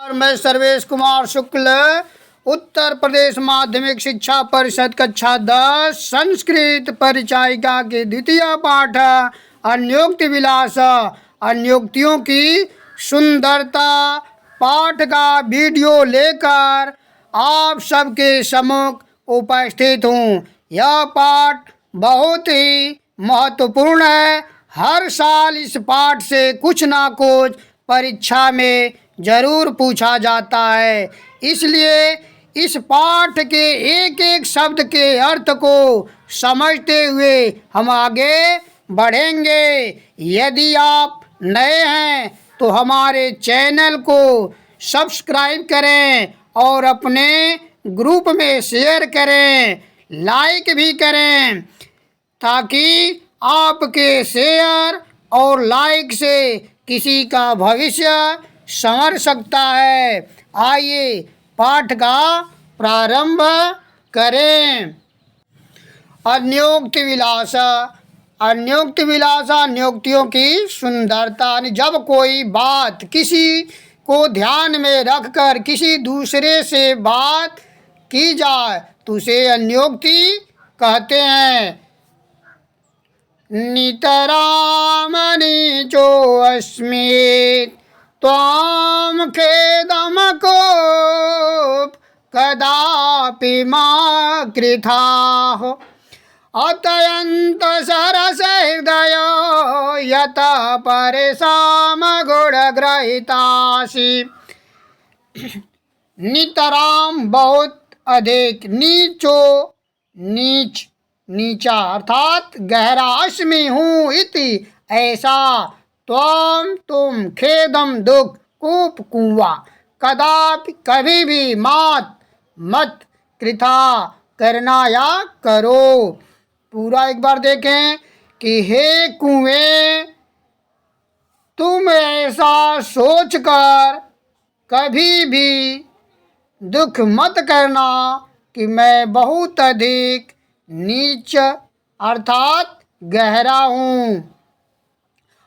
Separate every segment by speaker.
Speaker 1: और मैं सर्वेश कुमार शुक्ल उत्तर प्रदेश माध्यमिक शिक्षा परिषद कक्षा 10 संस्कृत परिचायिका के द्वितीय पाठ अन्योक्ति विलास अन्योक्तियों की सुंदरता पाठ का वीडियो लेकर आप सबके सम्मुख उपस्थित हूँ। यह पाठ बहुत ही महत्वपूर्ण है। हर साल इस पाठ से कुछ ना कुछ परीक्षा में जरूर पूछा जाता है, इसलिए इस पाठ के एक एक शब्द के अर्थ को समझते हुए हम आगे बढ़ेंगे। यदि आप नए हैं तो हमारे चैनल को सब्सक्राइब करें और अपने ग्रुप में शेयर करें, लाइक भी करें, ताकि आपके शेयर और लाइक से किसी का भविष्य संवर सकता है। आइए पाठ का प्रारंभ करें। अन्योक्ति विलास। अन्योक्ति विलास अन्योक्तियों की सुंदरता। जब कोई बात किसी को ध्यान में रखकर किसी दूसरे से बात की जाए तो उसे अन्योक्ति कहते हैं। नितराम नीचो अस्मित् त्वां खेदम कोप कदापि मा कृथाः अतयन्त सरस हृदय यत परेशान गुणग्रहितासि। नितराम बहुत अधिक, नीचो नीच नीचा अर्थात गहरा, अस्मि हूँ इति ऐसा, त्वम तुम, खेदम दुख, कूप कुआं, कदापि कभी भी, मात मत, कृथा करना या करो। पूरा एक बार देखें कि हे कुएं, तुम ऐसा सोचकर कभी भी दुख मत करना कि मैं बहुत अधिक नीच अर्थात गहरा हूँ।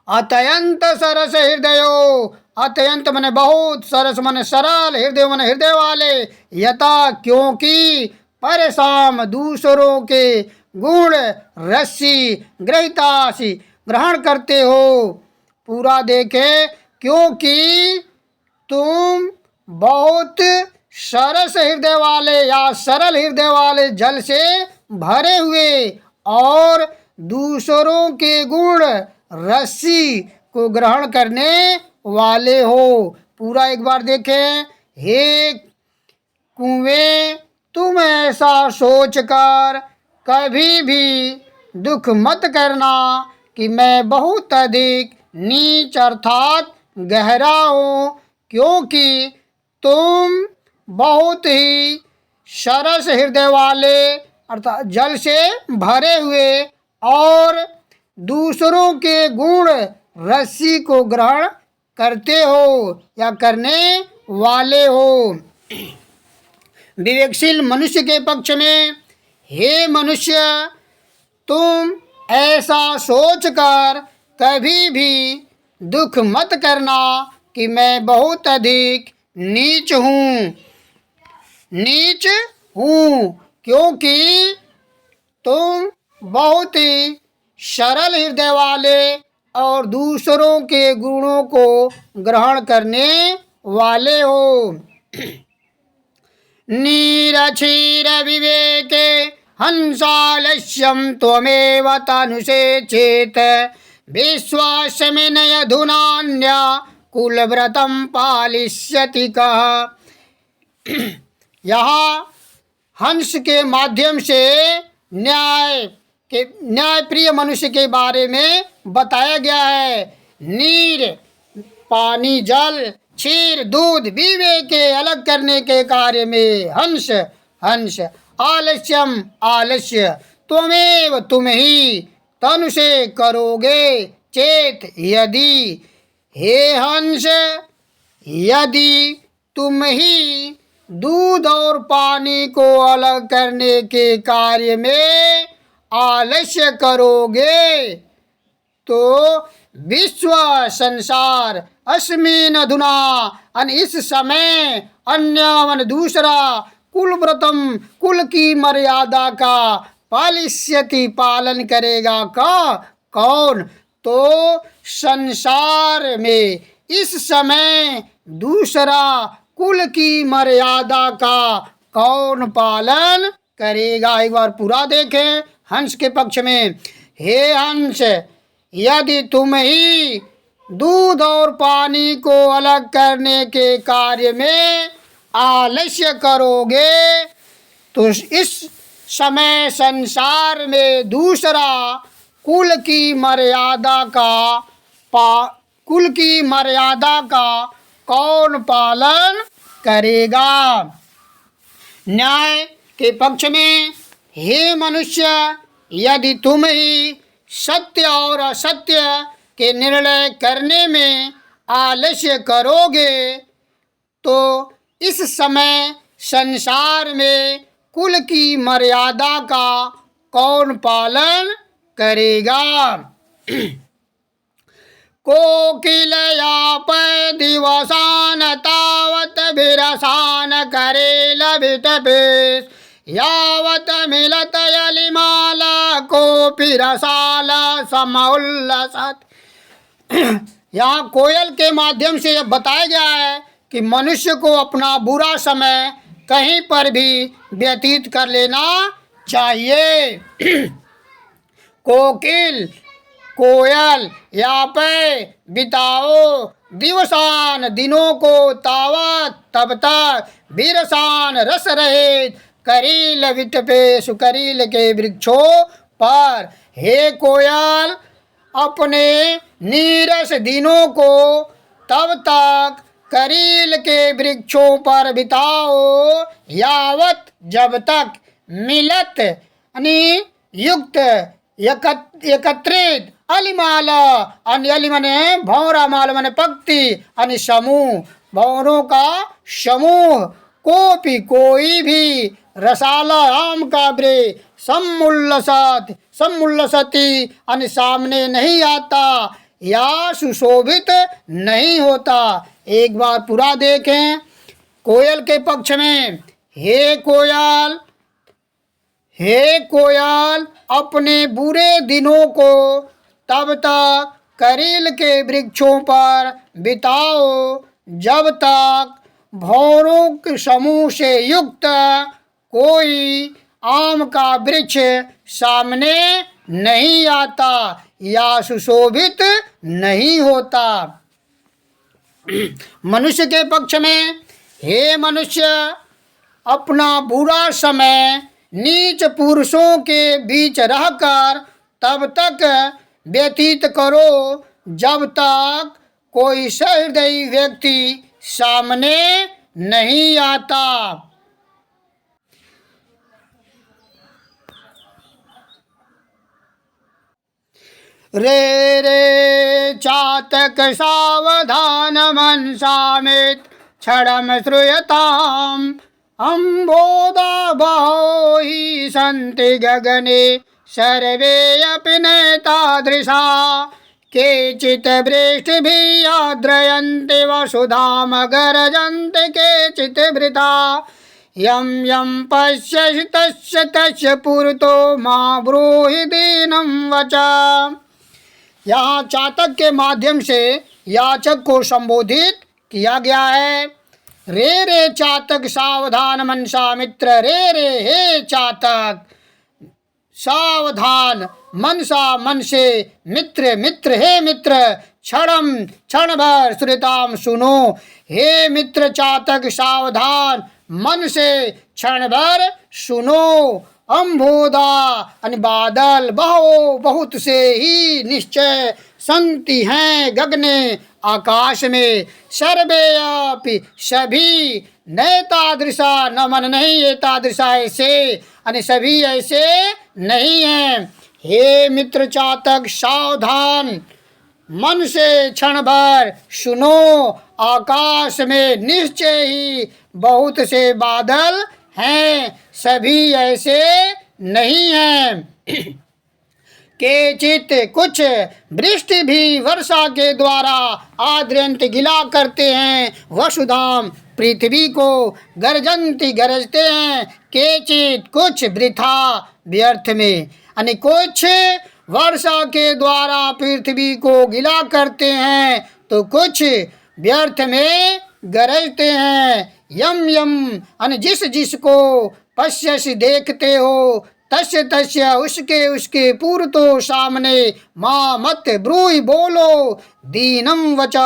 Speaker 1: अत्यंत सरस हृदयो, अत्यंत मने बहुत, सरस मने सरल, हृदय मने हृदय वाले, यथा क्योंकि, परेशान दूसरों के गुण, रस्सी ग्रहितासी ग्रहण करते हो। पूरा देखे, क्योंकि तुम बहुत सरस हृदय वाले या सरल हृदय वाले जल से भरे हुए और दूसरों के गुण, रस्सी को ग्रहण करने वाले हो। पूरा एक बार देखें, हे कुएं, तुम ऐसा सोचकर कभी भी दुख मत करना कि मैं बहुत अधिक नीच अर्थात गहरा हूँ, क्योंकि तुम बहुत ही सरस हृदय वाले अर्थात जल से भरे हुए और दूसरों के गुण, रस्सी को ग्रहण करते हो या करने वाले हो। विवेकशील मनुष्य के पक्ष में, हे मनुष्य, तुम ऐसा सोचकर कभी भी दुख मत करना कि मैं बहुत अधिक नीच हूँ, क्योंकि तुम बहुत ही सरल हृदय वाले और दूसरों के गुणों को ग्रहण करने वाले हो। नीरक्षीर विवेके हंसालस्यं त्वमेव तनुषे चेत विश्वासमिनय धुनान्य कुलव्रतं पालिष्यति कः। यहाँ हंस के माध्यम से न्याय प्रिय मनुष्य के बारे में बताया गया है। नीर पानी जल, क्षीर दूध, विवेक के अलग करने के कार्य में हंस, आलस्यम आलस्य, त्वमेव तुम ही, तनु से करोगे, चेत यदि, हे हंस, यदि तुम ही दूध और पानी को अलग करने के कार्य में आलस्य करोगे तो विश्व संसार अस्मिन अधुना, अन इस समय, अन्य दूसरा, कुल व्रतम, कुल की मर्यादा का, पालिष्यति पालन करेगा का, कौन? तो संसार में इस समय दूसरा कुल की मर्यादा का कौन पालन करेगा? एक बार पूरा देखें हंस के पक्ष में। हे हंस, यदि तुम ही दूध और पानी को अलग करने के कार्य में आलस्य करोगे तो इस समय संसार में दूसरा कुल की मर्यादा का कौन पालन करेगा? न्याय के पक्ष में, हे मनुष्य, यदि तुम ही सत्य और असत्य के निर्णय करने में आलस्य करोगे तो इस समय संसार में कुल की मर्यादा का कौन पालन करेगा? कोकिलयाप दिवसान तावत विरसान करेल विटपेश यावत मिलत यलिमाला कोपि रसाल समउल्लसत। यहाँ कोयल के माध्यम से यह बताया गया है कि मनुष्य को अपना बुरा समय कहीं पर भी व्यतीत कर लेना चाहिए। कोकिल, कोयल, यहाँ पे बिताओ दिवसान, दिनों को, तावत, तब तक, बिरसान, रस रहित, करील विटपे, सुकरील के वृक्षों पर। हे कोयल, अपने नीरस दिनों को तब तक करील के वृक्षों पर बिताओ, यावत, जब तक, मिलत यानी युक्त, एकत्रित, अलिमाल, अली मने भौरा, माल मने पक्ति, अनि समूह, भौरों का समूह, कोपि कोई भी, रसाला, आम का वृक्ष, सम्मुल्लसति, अनि सामने नहीं आता, या सुशोभित नहीं होता। एक बार पूरा देखें कोयल के पक्ष में। हे कोयल, अपने बुरे दिनों को तब तक करील के वृक्षों पर बिताओ जब तक भौरों के समूह से युक्त कोई आम का वृक्ष सामने नहीं आता या सुशोभित नहीं होता। मनुष्य के पक्ष में, हे मनुष्य, अपना बुरा समय नीच पुरुषों के बीच रहकर तब तक व्यतीत करो जब तक कोई सहृदयी व्यक्ति सामने नहीं आता। रे रे चातक सावधान मनसामित क्षणम श्रूयताम् अम्बोदा बहो हि सन्ति गगने सर्वे अपि नैतादृशा केचित् वृष्टिभिः आद्रयन्ति वसुधाम गर्जन्ति केचित् वृथा यं यं पश्यसि तस्य तस्य पुरतो मा ब्रूहि दीनं वचा। यहाँ चातक के माध्यम से याचक को संबोधित किया गया है। रे रे चातक सावधान मनसा मित्र, रे रे हे चातक सावधान, मनसा मन से, मित्र मित्र हे मित्र, क्षण भर श्रुताम सुनो, हे मित्र चातक सावधान, मन से क्षण भर सुनो। अम्बोदा अनि बादल, बहो बहुत से ही, निश्चय संति हैं गगने आकाश में, सर्वे अपि सभी, नैतादृशा न मन नहीं एतादृशा ऐसे, अनि सभी ऐसे नहीं हैं। हे मित्र चातक सावधान, मन से क्षण भर सुनो, आकाश में निश्चय ही बहुत से बादल हैं, सभी ऐसे नहीं हैं। केचित कुछ वृष्टि भी वर्षा के द्वारा आद्रंत गिला करते हैं, वसुधाम पृथ्वी को गर्जंती गरजते हैं, केचित कुछ वृथा व्यर्थ में, यानी कुछ वर्षा के द्वारा पृथ्वी को गिला करते हैं तो कुछ व्यर्थ में गरजते हैं। यम यम, यानी जिस जिसको पश्यसि देखते हो, तस्य तस्य उसके उसके पूर्व तो सामने, माँ मत ब्रूहि बोलो दीनम वच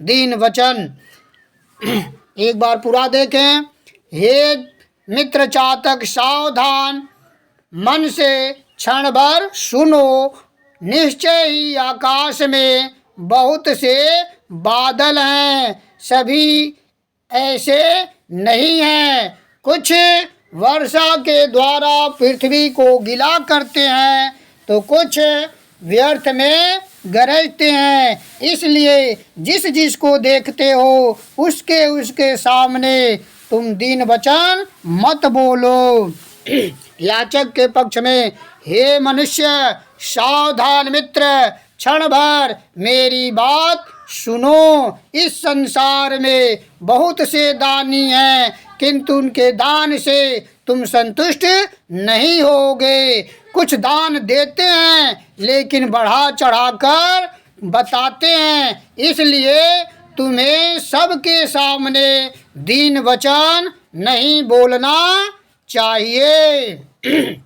Speaker 1: दीन वचन। एक बार पूरा देखें। हे मित्र चातक सावधान, मन से क्षण भर सुनो, निश्चय ही आकाश में बहुत से बादल हैं, सभी ऐसे नहीं हैं। कुछ वर्षा के द्वारा पृथ्वी को गिला करते हैं तो कुछ व्यर्थ में गरजते हैं। इसलिए जिस जिसको देखते हो उसके उसके सामने तुम दीन वचन मत बोलो। याचक के पक्ष में, हे मनुष्य सावधान मित्र, क्षण भर मेरी बात सुनो। इस संसार में बहुत से दानी हैं, किंतु उनके दान से तुम संतुष्ट नहीं होगे। कुछ दान देते हैं लेकिन बढ़ा चढ़ाकर बताते हैं, इसलिए तुम्हें सबके सामने दीन वचन नहीं बोलना चाहिए।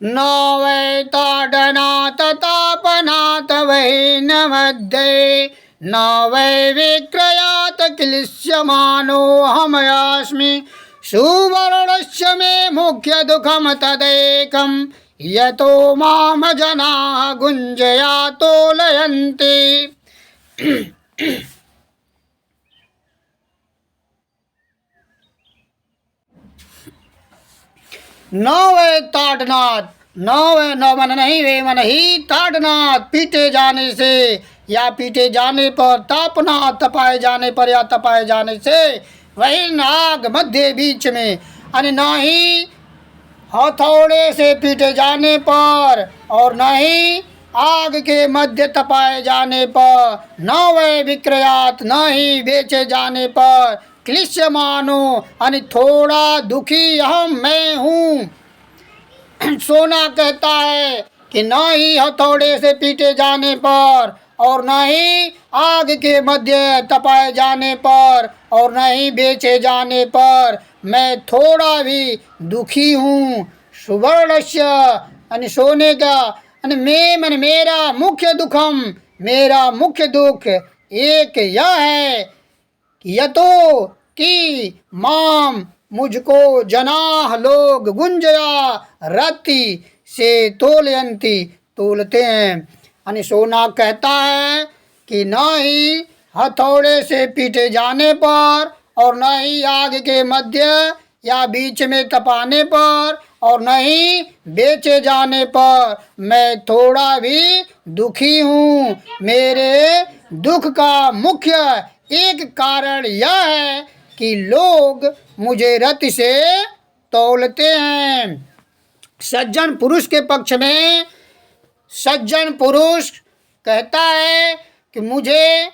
Speaker 1: न वै ताडनाथ तापनाथ वै न मध्य, न वै विक्रयात क्लिश्यमानो हमयास्मि, सुवर्णस्य मे मुख्य दुःखम तदेकं, यतो माम जनाः गुञ्जया तोलयन्ति। न वे ताड़नाथ, न वे न मन नहीं, वे मन ही ताड़नाथ, पीटे जाने से या पीटे जाने पर, तापना तपाए जाने पर या तपाए जाने से, वही नाग मध्य बीच में, यानी न ही हथौड़े से पीटे जाने पर और न ही आग के मध्य तपाए जाने पर, न वह विक्रयात, न ही बेचे जाने पर, क्लिश्यमानो यानी थोड़ा दुखी हम मैं हूँ। सोना कहता है कि न ही हथौड़े से पीटे जाने पर और न ही आग के मध्य तपाए जाने पर और न ही बेचे जाने पर मैं थोड़ा भी दुखी हूँ। सुवर्णस्य यानी सोने का, यानी मैं मेरा मुख्य दुखम, मेरा मुख्य दुख एक यह है कि यतो कि माम मुझको जनाह लोग गुंजया रति से तोलयंती तोलते हैं। यानी सोना कहता है कि न ही हथौड़े से पीटे जाने पर और न ही आग के मध्य या बीच में तपाने पर और न ही बेचे जाने पर मैं थोड़ा भी दुखी हूँ। मेरे दुख का मुख्य एक कारण यह है कि लोग मुझे रति से तौलते हैं। सज्जन पुरुष के पक्ष में, सज्जन पुरुष कहता है कि मुझे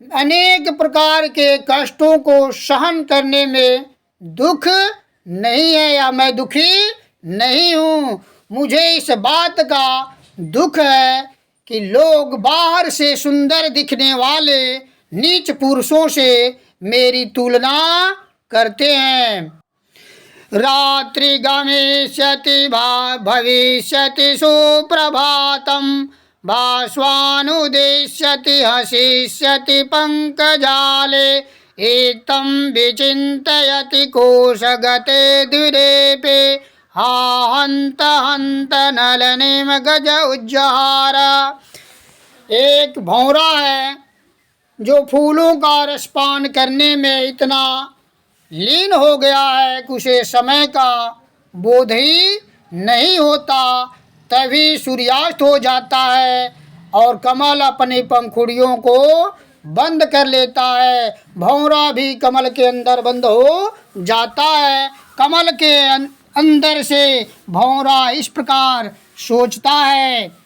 Speaker 1: अनेक प्रकार के कष्टों को सहन करने में दुख नहीं है या मैं दुखी नहीं हूँ। मुझे इस बात का दुख है कि लोग बाहर से सुंदर दिखने वाले नीच पुरुषों से मेरी तुलना करते हैं। रात्रि गमिष्यति भविष्यति सुप्रभातम, भास्वानुदेश्यति हसिष्यति पंकजाले, एतं विचिन्तयति कोशगते द्विरेपे, हा हंत हंत नलनिम गज उज्जहार। एक भौरा है जो फूलों का रसपान करने में इतना लीन हो गया है कि उसे समय का बोध ही नहीं होता। तभी सूर्यास्त हो जाता है और कमल अपनी पंखुड़ियों को बंद कर लेता है। भौरा भी कमल के अंदर बंद हो जाता है। कमल के अंदर से भौरा इस प्रकार सोचता है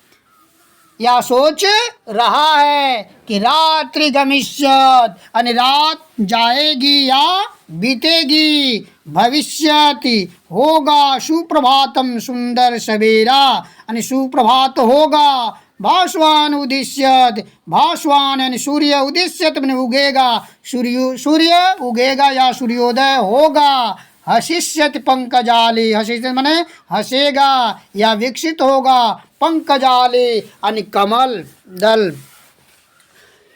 Speaker 1: या सोच रहा है कि रात्रि गमिष्यत यानी रात जाएगी या बीतेगी, भविष्यति होगा, सुप्रभातम सुंदर सवेरा यानी सुप्रभात होगा, भास्वान उदिष्यत, भास्वान यानी सूर्य, उदिष्यत मैंने उगेगा, सूर्य उगेगा या सूर्योदय होगा, हसिष्यत पंकजाली, हसिष्यत माने हंसेगा या विकसित होगा, पंकजाली यानी कमल दल।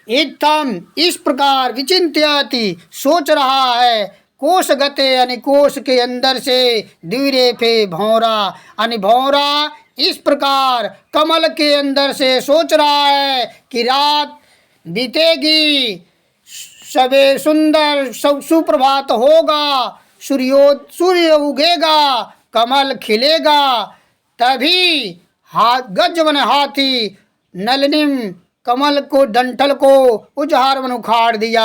Speaker 1: इत्थम इस प्रकार विचिंत्यति सोच रहा है, कोशगते यानी कोश के अंदर से, द्विरेफे भौरा यानी भौरा इस प्रकार कमल के अंदर से सोच रहा है कि रात बीतेगी, सवेर सुंदर सुप्रभात होगा, सूर्य उगेगा, कमल खिलेगा, तभी गज बन हाथी नलिनीम कमल को डंठल को उजहार बन उखाड़ दिया।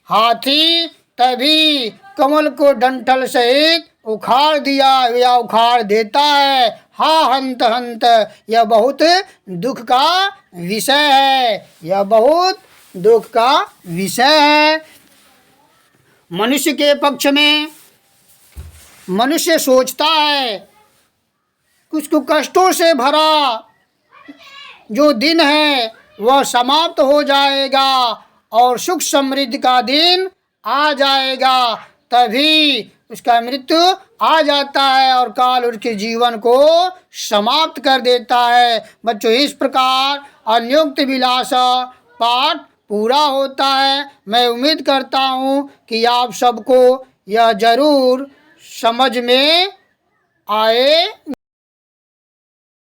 Speaker 1: हाथी तभी कमल को डंठल सहित उखाड़ दिया या उखाड़ देता है। हा हंत हंत, यह बहुत दुख का विषय है, यह बहुत दुख का विषय है। मनुष्य के पक्ष में मनुष्य सोचता है कुछ को कष्टों से भरा जो दिन है वह समाप्त हो जाएगा और सुख समृद्धि का दिन आ जाएगा, तभी उसका मृत्यु आ जाता है और काल उसके जीवन को समाप्त कर देता है। बच्चों, इस प्रकार अनियुक्त विलास पाठ पूरा होता है। मैं उम्मीद करता हूँ कि आप सबको यह जरूर समझ में आए।